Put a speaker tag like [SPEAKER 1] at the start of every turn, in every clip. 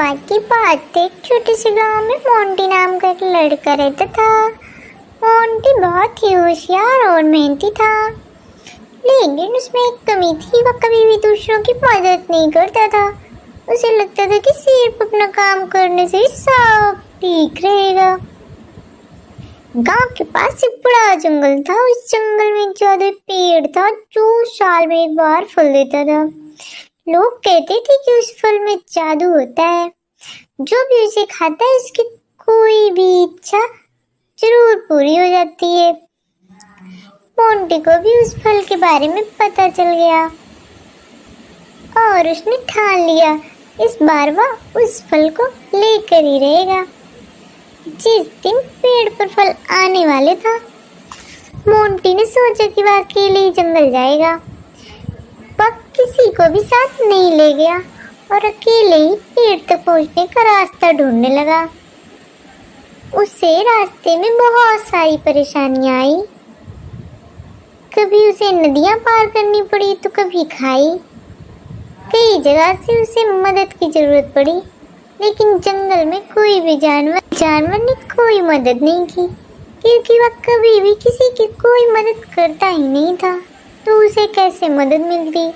[SPEAKER 1] बाकी बात एक छोटे से गांव में मोंटी नाम का एक लड़का रहता था। मोंटी बहुत ही होशियार और मेहनती था, लेकिन उसमें एक कमी थी, वह कभी भी दूसरों की मदद नहीं करता था। उसे लगता था कि सिर्फ अपना काम करने से ही सब ठीक रहेगा। गांव के पास एक बड़ा जंगल था। उस जंगल में एक जादुई पेड़ था जो साल में एक बार फल देता था। लोग कहते थे कि उस फल में जादू होता है, जो भी उसे खाता है उसकी कोई भी इच्छा जरूर पूरी हो जाती है। मोंटी को भी उस फल के बारे में पता चल गया और उसने ठान लिया इस बार वह उस फल को लेकर ही रहेगा। जिस दिन पेड़ पर फल आने वाले था, मोंटी ने सोचा कि वह अकेले ही जंगल जाएगा। वह किसी को भी साथ नहीं ले गया और अकेले ही पेड़ तक पहुंचने का रास्ता ढूंढने लगा। उसे रास्ते में बहुत सारी परेशानियां आई। कभी उसे नदियां पार करनी पड़ी तो कभी खाई। कई जगह से उसे मदद की जरूरत पड़ी, लेकिन जंगल में कोई भी जानवर ने कोई मदद नहीं की, क्योंकि वह कभी भी किसी की कोई मदद करता ही नहीं था, तो उसे कैसे मदद मिलती।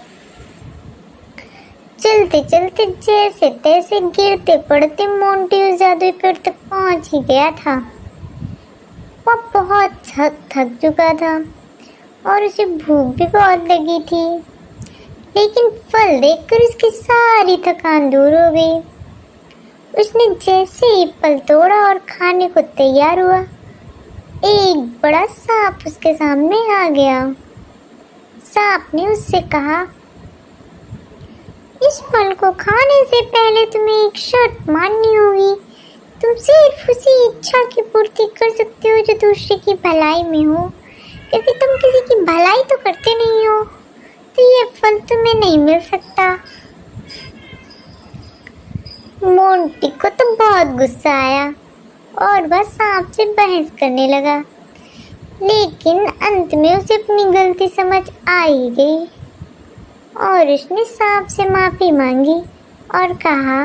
[SPEAKER 1] चलते चलते जैसे तैसे गिरते पड़ते मोंटी उस जादुई पेड़ तक पहुंच ही गया था। वह बहुत थक चुका था और उसे भूख भी बहुत लगी थी, लेकिन फल देखकर उसकी सारी थकान दूर हो गई। उसने जैसे ही फल तोड़ा और खाने को तैयार हुआ, एक बड़ा सांप उसके सामने आ गया। सांप ने उससे कहा, इस फल को खाने से पहले तुम्हें एक शर्त माननी होगी। तुम सिर्फ उसी इच्छा की पूर्ति कर सकते हो जो दूसरे की भलाई में हो, क्योंकि तुम किसी की भलाई तो करते नहीं हो, तो ये फल तुम्हें नहीं मिल सकता। मोंटी को तो बहुत गुस्सा आया और वह सांप से बहस करने लगा, लेकिन अंत में उसे अपनी गलती समझ आ ही गई और उसने सांप से माफी मांगी और कहा,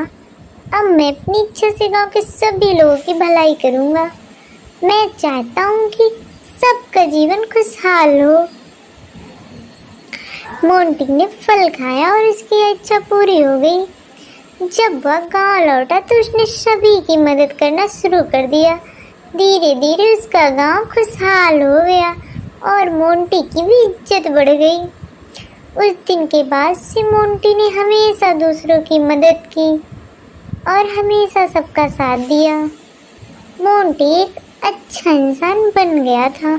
[SPEAKER 1] अब मैं अपनी इच्छा से गांव के सभी लोगों की भलाई करूंगा। मैं चाहता हूँ कि सबका जीवन खुशहाल हो। मोंटी ने फल खाया और उसकी इच्छा पूरी हो गई। जब वह गांव लौटा तो उसने सभी की मदद करना शुरू कर दिया। धीरे धीरे उसका गांव खुशहाल हो गया और मोंटी की भी इज्जत बढ़ गई। उस दिन के बाद से मोंटी ने हमेशा दूसरों की मदद की और हमेशा सबका साथ दिया। मोंटी एक अच्छा इंसान बन गया था।